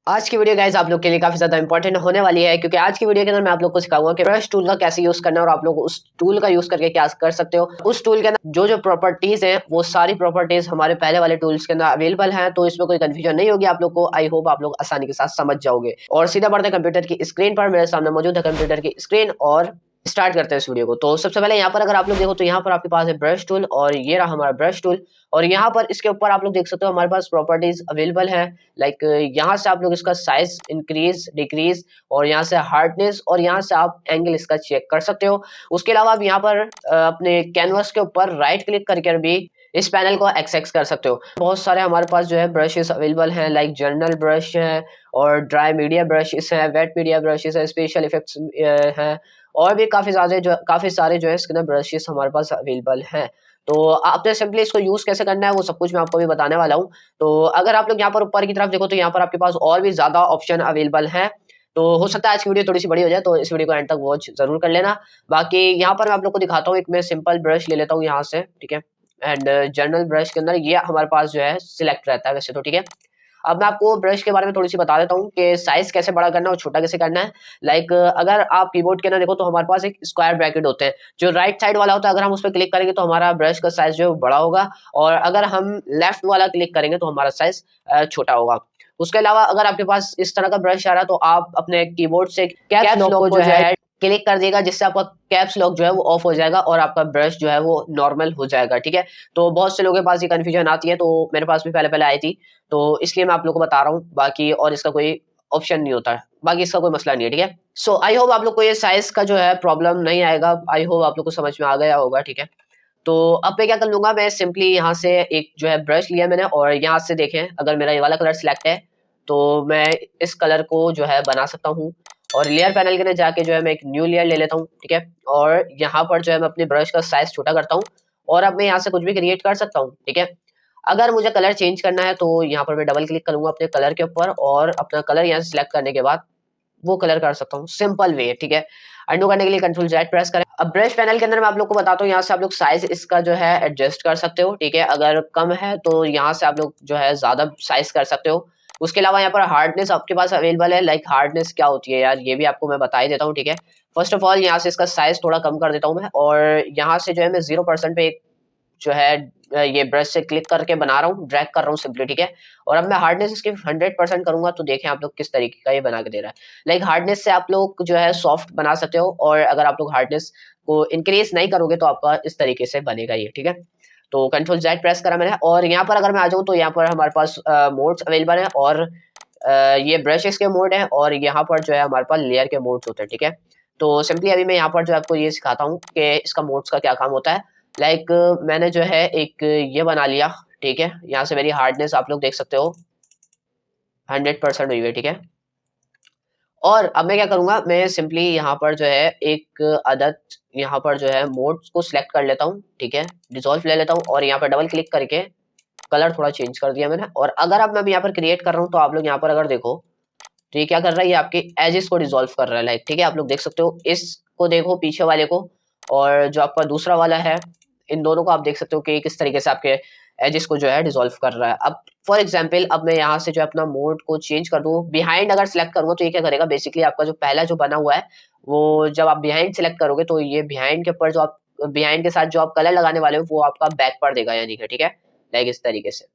आज की video guys आप लोग के लिए काफी ज्यादा इंपॉर्टेंट होने वाली है, क्योंकि आज की वीडियो के अंदर मैं आप लोग को सिखाऊंगा कि ब्रश टूल का कैसे यूज करना है और आप लोग उस टूल का यूज करके क्या कर सकते हो। उस टूल के अंदर जो जो प्रॉपर्टीज हैं वो सारी प्रॉपर्टीज हमारे पहले वाले टूल्स के अंदर अवेलेबल हैं, तो इसमें कोई कंफ्यूजन नहीं होगी आप लोग को। आई होप आप लोग आसानी के साथ समझ जाओगे। और सीधा बढ़ते हैं कंप्यूटर की स्क्रीन पर। मेरे सामने मौजूद है कंप्यूटर की स्क्रीन और स्टार्ट करते हैं इस वीडियो को। तो सबसे पहले यहाँ पर अगर आप लोग देखो तो यहाँ पर आपके पास है ब्रश टूल, और ये रहा हमारा ब्रश टूल। और यहाँ पर इसके ऊपर आप लोग देख सकते हो हमारे पास प्रॉपर्टीज अवेलेबल है। लाइक यहाँ से आप लोग इसका साइज इंक्रीज डिक्रीज, और यहाँ से हार्डनेस, और यहाँ से आप एंगल इसका चेक कर सकते हो। उसके अलावा आप यहाँ पर अपने कैनवस के ऊपर राइट क्लिक करके भी इस पैनल को एक्सेस कर सकते हो। बहुत सारे हमारे पास जो है ब्रशेस अवेलेबल हैं, लाइक जर्नल ब्रश है, और ड्राई मीडिया ब्रशेस है, वेट मीडिया ब्रशेस है, स्पेशल इफेक्ट्स हैं, और भी काफी सारे जो है इसके अंदर ब्रशेस हमारे पास अवेलेबल हैं। तो आपने सिंपली इसको यूज कैसे करना है वो सब कुछ मैं आपको भी बताने वाला हूँ। तो अगर आप लोग यहाँ पर ऊपर की तरफ देखो तो यहाँ पर आपके पास और भी ज्यादा ऑप्शन अवेलेबल हैं। तो हो सकता है आज की वीडियो थोड़ी सी बड़ी हो जाए, तो इस वीडियो को एंड तक वॉच जरूर कर लेना। बाकी यहाँ पर मैं आप लोग को दिखाता हूँ, एक मैं सिंपल ब्रश ले लेता हूँ यहाँ से, ठीक है। एंड जर्नल ब्रश के अंदर ये हमारे पास जो है सिलेक्ट रहता है वैसे तो, ठीक है। अब मैं आपको ब्रश के बारे में थोड़ी सी बता देता हूँ कि साइज कैसे बड़ा करना है और छोटा कैसे करना है। लाइक अगर आप कीबोर्ड के अंदर देखो तो हमारे पास एक स्क्वायर ब्रैकेट होते हैं। जो राइट साइड वाला होता है अगर हम उस पर क्लिक करेंगे तो हमारा ब्रश का साइज जो है बड़ा होगा, और अगर हम लेफ्ट वाला क्लिक करेंगे तो हमारा साइज छोटा होगा। उसके अलावा अगर आपके पास इस तरह का ब्रश आ रहा है तो आप अपने कीबोर्ड से कैप्स लॉक को जो है क्लिक कर देगा, जिससे आपका कैप्स लॉक जो है वो ऑफ हो जाएगा और आपका ब्रश जो है वो नॉर्मल हो जाएगा, ठीक है। तो बहुत से लोगों के पास ये कंफ्यूजन आती है, तो मेरे पास भी पहले पहले आई थी, तो इसलिए मैं आप लोगों को बता रहा हूँ। बाकी और इसका कोई ऑप्शन नहीं होता है, बाकी इसका कोई मसला नहीं है, ठीक है। सो आई होप आप लोग को ये साइज का जो है प्रॉब्लम नहीं आएगा। आई होप आप लोग को समझ में आ गया होगा, ठीक है। तो अब मैं क्या कर लूंगा, मैं सिंपली यहाँ से एक जो है ब्रश लिया मैंने, और यहाँ से देखें अगर मेरा ये वाला कलर सिलेक्ट है तो मैं इस कलर को जो है बना सकता हूँ। और लेयर पैनल के अंदर जाके जो है मैं एक न्यू लेयर ले लेता हूँ, ठीक है। और यहाँ पर जो है मैं अपने ब्रश का साइज छोटा करता हूँ, और अब मैं यहाँ से कुछ भी क्रिएट कर सकता हूँ, ठीक है। अगर मुझे कलर चेंज करना है तो यहाँ पर मैं डबल क्लिक करूंगा अपने कलर के ऊपर, और अपना कलर यहाँ से सिलेक्ट करने के बाद वो कलर कर सकता हूँ, सिंपल वे, ठीक है। अंडू करने के लिए कंट्रोल जेड प्रेस करें। अब ब्रश पैनल के अंदर मैं आप लोग को बताता हूँ, यहाँ से आप लोग साइज इसका जो है एडजस्ट कर सकते हो, ठीक है। अगर कम है तो यहाँ से आप लोग जो है ज्यादा साइज कर सकते हो। उसके अलावा यहाँ पर हार्डनेस आपके पास अवेलेबल है। लाइक हार्डनेस क्या होती है यार, ये भी आपको मैं बता ही देता हूँ, ठीक है। फर्स्ट ऑफ ऑल यहाँ से इसका साइज थोड़ा कम कर देता हूँ मैं, और यहाँ से जो है मैं 0% पे एक जो है ये ब्रश से क्लिक करके बना रहा हूँ, ड्रैग कर रहा हूँ सिंपली, ठीक है। और अब मैं हार्डनेस इसकी 100% करूंगा, तो देखें आप लोग किस तरीके का ये बना के दे रहा है। लाइक हार्डनेस से आप लोग जो है सॉफ्ट बना सकते हो, और अगर आप लोग हार्डनेस को इंक्रीज नहीं करोगे तो आपका इस तरीके से बनेगा ये, ठीक है। तो कंट्रोल जेड प्रेस करा मैंने, और यहाँ पर अगर मैं आ जाऊँ तो यहाँ पर हमारे पास मोड्स अवेलेबल है, और ये ब्रशेस के मोड है, और यहाँ पर जो है हमारे पास लेयर के मोड्स होते हैं, ठीक है। तो सिंपली अभी मैं यहाँ पर जो आपको ये सिखाता हूँ कि इसका मोड्स का क्या काम होता है। लाइक मैंने जो है एक ये बना लिया, ठीक है। यहाँ से मेरी हार्डनेस आप लोग देख सकते हो 100% हुई है, ठीक है। और अब मैं क्या करूंगा, मैं सिंपली यहाँ पर जो है एक अदद यहाँ पर जो है मोड्स को सिलेक्ट कर लेता हूँ, ठीक है। डिसॉल्व ले लेता हूँ, और यहाँ पर डबल क्लिक करके कलर थोड़ा चेंज कर दिया मैंने। और अगर अब मैं यहाँ पर क्रिएट कर रहा हूँ तो आप लोग यहाँ पर अगर देखो तो ये क्या कर रहा है, ये आपके एजेस को डिसॉल्व कर रहा है, लाइक, ठीक है। आप लोग देख सकते हो, इसको देखो पीछे वाले को, और जो आपका दूसरा वाला है, इन दोनों को आप देख सकते हो कि किस तरीके से आपके एजेस को जो है डिसॉल्व कर रहा है। अब फॉर एग्जांपल अब मैं यहाँ से जो अपना मोड को चेंज कर दूँ, बिहाइंड अगर सिलेक्ट करूंगा तो ये क्या करेगा, बेसिकली आपका जो पहला जो बना हुआ है वो जब आप बिहाइंड सिलेक्ट करोगे तो ये बिहाइंड के ऊपर जो आप बिहाइंड के साथ जो आप कलर लगाने वाले हो वो आपका बैक पर देगा, यानी कि, ठीक है। लाइक इस तरीके से,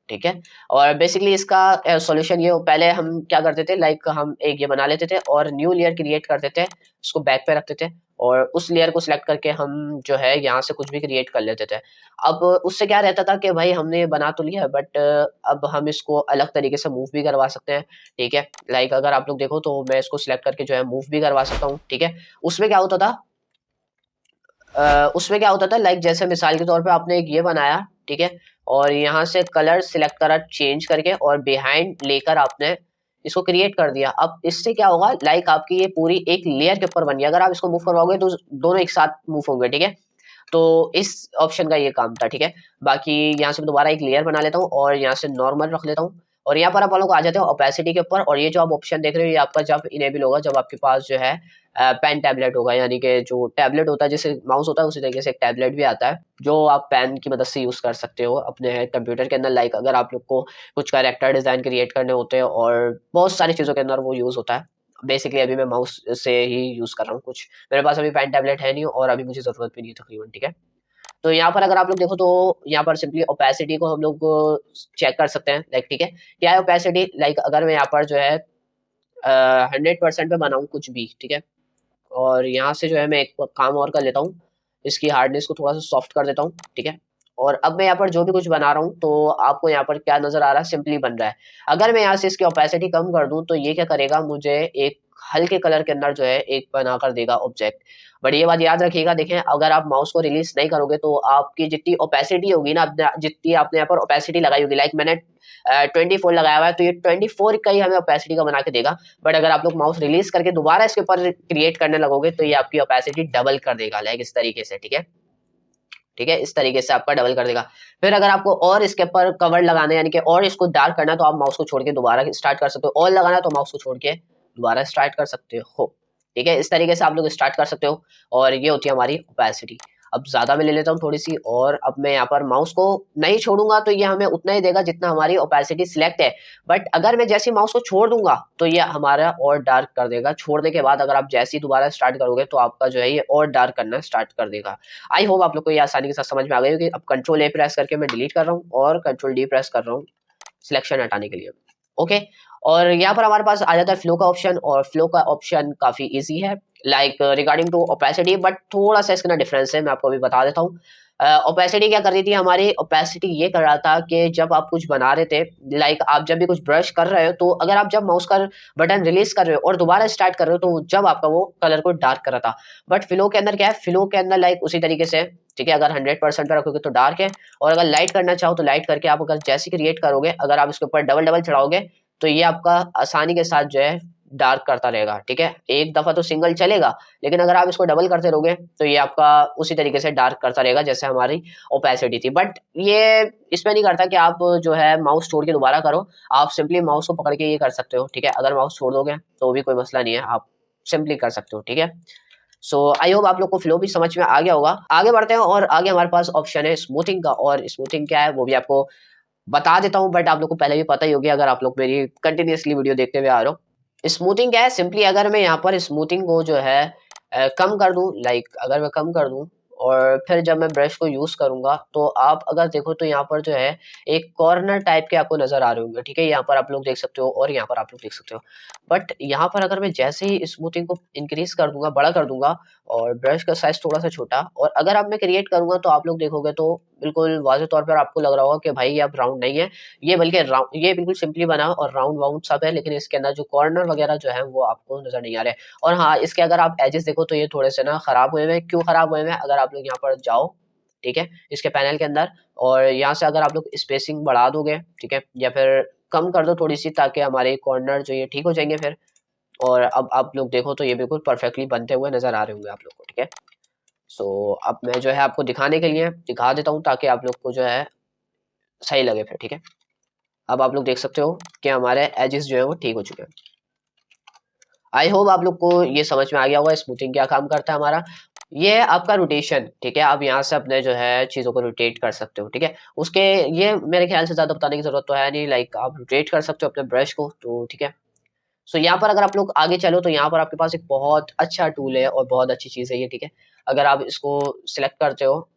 ठीक है। और बेसिकली इसका सॉल्यूशन ये पहले हम क्या करते थे, लाइक हम एक ये बना लेते थे और न्यू लेयर क्रिएट करते थे, उसको बैक पे रखते थे, और उस लेयर को सिलेक्ट करके हम जो है यहाँ से कुछ भी क्रिएट कर लेते थे। अब उससे क्या रहता था कि भाई हमने ये बना तो लिया, बट अब हम इसको अलग तरीके से मूव भी करवा सकते हैं, ठीक है। लाइक अगर आप लोग देखो तो मैं इसको सिलेक्ट करके जो है मूव भी करवा सकता हूँ, ठीक है। उसमें क्या होता था, उसमें क्या होता था, लाइक जैसे मिसाल के तौर पे आपने एक ये बनाया, ठीक है। और यहाँ से कलर सिलेक्ट करा चेंज करके, और बिहाइंड लेकर आपने इसको क्रिएट कर दिया। अब इससे क्या होगा, लाइक आपकी ये पूरी एक लेयर के ऊपर बन गया। अगर आप इसको मूव करवाओगे तो दोनों एक साथ मूव होंगे, ठीक है। तो इस ऑप्शन का ये काम था, ठीक है। बाकी यहाँ से मैं दोबारा एक लेयर बना लेता हूँ और यहाँ से नॉर्मल रख लेता हूँ, और यहाँ पर आप लोग आ जाते हो ओपेसिटी के ऊपर, और ये जो आप ऑप्शन देख रहे हो ये आपका जब इनेबल होगा जब आपके पास जो है पेन टैबलेट होगा, यानी कि जो टैबलेट होता है जैसे माउस होता है उसी तरीके से एक टैबलेट भी आता है जो आप पेन की मदद से यूज कर सकते हो अपने कंप्यूटर के अंदर। लाइक अगर आप लोग को कुछ कैरेक्टर डिजाइन क्रिएट करने होते हैं और बहुत सारी चीजों के अंदर वो यूज होता है। बेसिकली अभी मैं माउस से ही यूज कर रहा हूँ, कुछ मेरे पास अभी पेन टैबलेट है नहीं और अभी मुझे जरूरत भी नहीं है तकरीबन, ठीक है। तो यहाँ पर अगर आप लोग देखो तो यहाँ पर सिंपली ओपेसिटी को हम लोग चेक कर सकते हैं। लाइक ठीक है, क्या है ओपेसिटी, लाइक अगर मैं यहाँ पर जो है 100% पे बनाऊँ कुछ भी, ठीक है, और यहाँ से जो है मैं एक काम और कर लेता हूँ, इसकी हार्डनेस को थोड़ा सा सॉफ्ट कर देता हूँ, ठीक है। और अब मैं यहाँ पर जो भी कुछ बना रहा हूँ तो आपको यहाँ पर क्या नजर आ रहा है, सिंपली बन रहा है। अगर मैं यहाँ से इसकी ओपेसिटी कम कर दूं तो ये क्या करेगा, मुझे एक हल्के कलर के अंदर जो है एक बना कर देगा ऑब्जेक्ट। बट ये बात याद रखिएगा, देखें अगर आप माउस को रिलीज नहीं करोगे तो आपकी जितनी ओपेसिटी होगी ना, जितनी आपने यहाँ पर ओपेसिटी लगाई होगी, लाइक मैंने 24 लगाया हुआ है तो ये 24 का ही हमें ओपेसिटी का बना के देगा। बट अगर आप लोग माउस रिलीज करके दोबारा इसके ऊपर क्रिएट करने लगोगे तो ये आपकी ओपेसिटी डबल कर देगा, लाइक इस तरीके से, ठीक है। ठीक है, इस तरीके से आपका डबल कर देगा। फिर अगर आपको और इसके ऊपर कवर लगाना है, यानी कि और इसको डार्क करना है, तो आप माउस को छोड़ के दोबारा स्टार्ट कर सकते हो। और लगाना है तो माउस को छोड़ के दोबारा स्टार्ट कर सकते हो। ठीक है, इस तरीके से आप लोग स्टार्ट कर सकते हो। और ये होती है हमारी ओपेसिटी। अब ज्यादा मैं ले लेता हूँ थोड़ी सी, और अब मैं यहाँ पर माउस को नहीं छोड़ूंगा तो ये हमें उतना ही देगा जितना हमारी ओपेसिटी सिलेक्ट है। बट अगर मैं जैसे माउस को छोड़ दूंगा तो ये हमारा और डार्क कर देगा। छोड़ने के बाद अगर आप जैसे ही दोबारा स्टार्ट करोगे तो आपका जो है ये और डार्क करना स्टार्ट कर देगा। आई होप आप लोग को ये आसानी के साथ समझ में आ गई होगी। अब कंट्रोल ए प्रेस करके मैं डिलीट कर रहा हूँ और कंट्रोल डी प्रेस कर रहा हूँ सिलेक्शन हटाने के लिए। ओके, और यहाँ पर हमारे पास आ जाता है फ्लो का ऑप्शन, और फ्लो का ऑप्शन काफी इजी है like regarding to opacity, but थोड़ा सा इसका डिफरेंस है, मैं आपको अभी बता देता हूँ। ओपेसिटी क्या कर रही थी हमारी, ओपेसिटी ये कर रहा था कि जब आप कुछ बना रहे थे, लाइक आप जब भी कुछ ब्रश कर रहे हो तो अगर आप जब माउस का बटन रिलीज कर रहे हो और दोबारा स्टार्ट कर रहे हो तो जब आपका वो कलर को डार्क कर रहा था। बट फ्लो के अंदर क्या है, फ्लो के अंदर लाइक उसी तरीके से, ठीक है, अगर 100% पे रखोगे तो डार्क है, और अगर लाइट करना चाहो तो लाइट करके आप अगर जैसे क्रिएट करोगे, अगर आप इसके ऊपर डबल डबल चढ़ाओगे तो ये आपका आसानी के साथ जो है डार्क करता रहेगा। ठीक है, एक दफा तो सिंगल चलेगा, लेकिन अगर आप इसको डबल करते रहोगे तो ये आपका उसी तरीके से डार्क करता रहेगा जैसे हमारी ओपेसिटी थी। बट ये इसमें नहीं करता कि आप जो है माउस छोड़ के दोबारा करो, आप सिंपली माउस को पकड़ के ये कर सकते हो। ठीक है, अगर माउस छोड़ दोगे तो भी कोई मसला नहीं है, आप सिंपली कर सकते हो। ठीक है, सो आई होप आप लोग को फ्लो भी समझ में आ गया होगा। आगे बढ़ते हैं, और आगे हमारे पास ऑप्शन है स्मूथिंग का, और स्मूथिंग क्या है वो भी आपको बता देता हूँ, बट आप लोग को पहले भी पता ही होगी अगर आप लोग मेरी कंटिन्यूअसली वीडियो देखते हुए आ रहे हो। स्मूथिंग क्या है, सिंपली अगर मैं यहाँ पर स्मूथिंग को जो है कम कर दूं, लाइक अगर मैं कम कर दूं और फिर जब मैं ब्रश को यूज करूंगा तो आप अगर देखो तो यहाँ पर जो है एक कॉर्नर टाइप के आपको नजर आ रहे होंगे। ठीक है, यहाँ पर आप लोग देख सकते हो और यहाँ पर आप लोग देख सकते हो। बट यहाँ पर अगर मैं जैसे ही स्मूथिंग को इंक्रीज कर दूंगा, बड़ा कर दूंगा, और ब्रश का साइज थोड़ा सा छोटा, और अगर अब मैं क्रिएट करूंगा तो आप लोग देखोगे तो बिल्कुल वाज़ेह तौर पर आपको लग रहा होगा कि भाई ये अब राउंड नहीं है, ये बल्कि राउंड, ये बिल्कुल सिंपली बना और राउंड वाउंड सब है, लेकिन इसके अंदर जो कॉर्नर वगैरह जो है वो आपको नजर नहीं आ रहे। और हाँ, इसके अगर आप एजेस देखो तो ये थोड़े से ना खराब हुए हुए हैं। क्यों खराब हुए हुए हैं, अगर आप लोग यहाँ पर जाओ, ठीक है, इसके पैनल के अंदर, और यहाँ से अगर आप लोग स्पेसिंग बढ़ा दोगे, ठीक है, या फिर कम कर दो थोड़ी सी, ताकि हमारे कॉर्नर जो ये ठीक हो जाएंगे फिर। और अब आप लोग देखो तो ये बिल्कुल परफेक्टली बनते हुए नजर आ रहे होंगे आप लोग को। ठीक है, सो अब मैं जो है आपको दिखाने के लिए दिखा देता हूँ ताकि आप लोग को जो है सही लगे फिर। ठीक है, अब आप लोग देख सकते हो कि हमारे एजेस जो है वो ठीक हो चुके हैं। आई होप आप लोग को ये समझ में आ गया होगा स्मूथिंग क्या काम करता है हमारा। ये है आपका रोटेशन। ठीक है, आप यहाँ से अपने जो है चीजों को रोटेट कर सकते हो। ठीक है, उसके ये मेरे ख्याल से ज्यादा बताने की जरूरत तो है नहीं, लाइक आप रोटेट कर सकते हो अपने ब्रश को, तो ठीक है। सो यहाँ पर अगर आप लोग आगे चलो तो यहाँ पर आपके पास एक बहुत अच्छा टूल है और बहुत अच्छी चीज है ये। ठीक है, अगर आप इसको सिलेक्ट करते हो,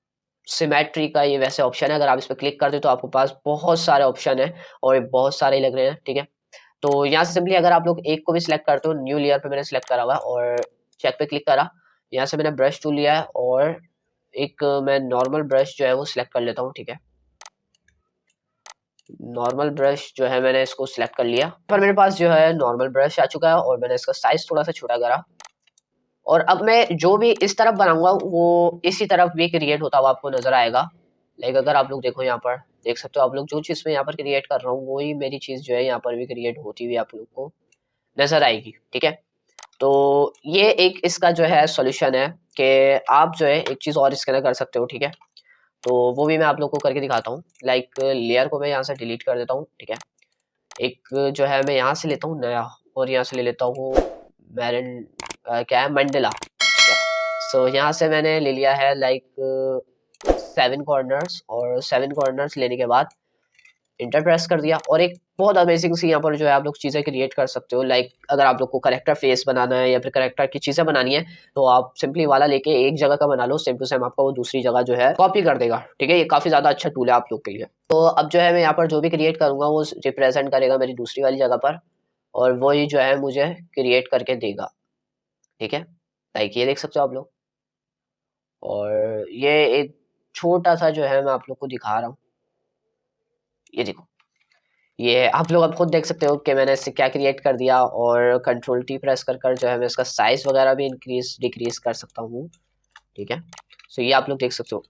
सिमेट्री का ये वैसे ऑप्शन है, अगर आप इस पर क्लिक करते हो तो आपके पास बहुत सारे ऑप्शन है और ये बहुत सारे ही लग रहे हैं। ठीक है, तो यहाँ से सिंपली अगर आप लोग एक को भी सिलेक्ट करते हो, न्यू लेयर पे मैंने सिलेक्ट करा हुआ है और चेक पे क्लिक करा, यहाँ से मैंने ब्रश टूल लिया है और एक मैं नॉर्मल ब्रश जो है वो सिलेक्ट कर लेता हूँ। ठीक है, नॉर्मल ब्रश जो है मैंने इसको सिलेक्ट कर लिया, पर मेरे पास जो है नॉर्मल ब्रश आ चुका है और मैंने इसका साइज थोड़ा सा छोटा करा, और अब मैं जो भी इस तरफ बनाऊंगा वो इसी तरफ भी क्रिएट होता हुआ आपको नजर आएगा। लाइक अगर आप लोग देखो, यहाँ पर देख सकते हो आप लोग, जो चीज मैं यहाँ पर क्रिएट कर रहा हूँ वही मेरी चीज जो है यहाँ पर भी क्रिएट होती हुई आप लोग को नजर आएगी। ठीक है, तो ये एक इसका जो है सॉल्यूशन है कि आप जो है एक चीज और इसके अंदर कर सकते हो। ठीक है, तो वो भी मैं आप लोग को करके दिखाता हूँ। लाइक लेयर को मैं यहाँ से डिलीट कर देता हूँ। ठीक है, एक जो है मैं यहाँ से लेता हूँ नया, और यहाँ से ले लेता हूँ मैरन क्या है, मंडेला। सो यहाँ से मैंने ले लिया है लाइक 7 कॉर्नर्स, और 7 कॉर्नर्स लेने के बाद इंटर प्रेस कर दिया। और एक बहुत अमेजिंग सी यहाँ पर जो है आप लोग चीज़ें क्रिएट कर सकते हो। लाइक अगर आप लोग को करेक्टर फेस बनाना है या फिर करेक्टर की चीज़ें बनानी है, तो आप सिंपली वाला लेके एक जगह का बना लो, सेम टू सेम आपका वो दूसरी जगह जो है कॉपी कर देगा। ठीक है, ये काफ़ी ज़्यादा अच्छा टूल है आप लोग के लिए। तो अब जो है मैं यहाँ पर जो भी क्रिएट करूँगा वो रिप्रेजेंट करेगा मेरी दूसरी वाली जगह पर, और वही जो है मुझे क्रिएट करके देगा। ठीक है, लाइक ये देख सकते हो आप लोग। और ये एक छोटा सा जो है मैं आप लोग को दिखा रहा हूँ, ये देखो, ये आप लोग अब खुद देख सकते हो कि मैंने इससे क्या क्रिएट कर दिया। और कंट्रोल टी प्रेस कर कर जो है मैं इसका साइज वगैरह भी इंक्रीज डिक्रीज कर सकता हूँ। ठीक है, सो ये आप लोग देख सकते हो।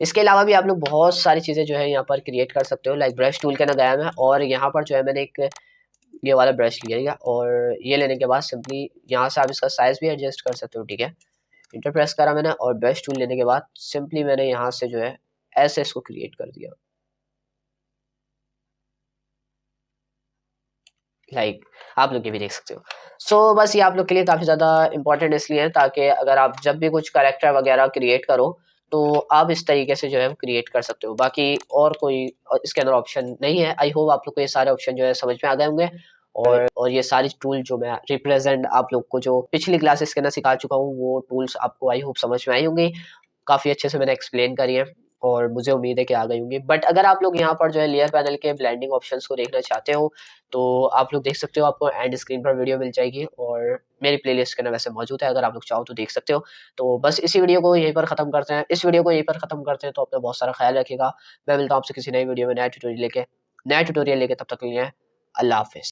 इसके अलावा भी आप लोग बहुत सारी चीज़ें जो है यहाँ पर क्रिएट कर सकते हो। लाइक ब्रश टूल के ना गया मैं, और यहाँ पर जो है मैंने एक ये वाला ब्रश लिया, और ये लेने के बाद सिंपली यहाँ से आप इसका साइज भी एडजस्ट कर सकते हो। ठीक है, इंटर प्रेस करा मैंने, और ब्रश टूल लेने के बाद सिंपली मैंने यहाँ से जो है ऐसे इसको क्रिएट कर दिया। लाइक आप लोग ये भी देख सकते हो। सो बस ये आप लोग के लिए काफ़ी ज़्यादा इंपॉर्टेंट इसलिए है, ताकि अगर आप जब भी कुछ कैरेक्टर वगैरह क्रिएट करो तो आप इस तरीके से जो है क्रिएट कर सकते हो। बाकी और कोई इसके अंदर ऑप्शन नहीं है। आई होप आप लोग को ये सारे ऑप्शन जो है समझ में आ गए होंगे। और ये सारी टूल जो मैं रिप्रेजेंट आप लोग को जो पिछली क्लासेस के अंदर सिखा चुका हूँ, वो टूल्स आपको आई होप समझ में आई होंगी। काफ़ी अच्छे से मैंने एक्सप्लेन करी है, और मुझे उम्मीद है कि आ गई होंगी। बट अगर आप लोग यहाँ पर जो है लेयर पैनल के ब्लेंडिंग ऑप्शंस को देखना चाहते हो, तो आप लोग देख सकते हो, आपको एंड स्क्रीन पर वीडियो मिल जाएगी, और मेरी प्लेलिस्ट के अंदर वैसे मौजूद है, अगर आप लोग चाहो तो देख सकते हो। तो बस इसी वीडियो को यहीं पर ख़त्म करते हैं, इस वीडियो को यहीं पर ख़त्म करते हैं। तो अपना बहुत सारा ख्याल रखिएगा। मैं मिलता हूँ आपसे किसी नई वीडियो में नया ट्यूटोरियल लेके, तब तक के लिए अल्लाह हाफ़िज़।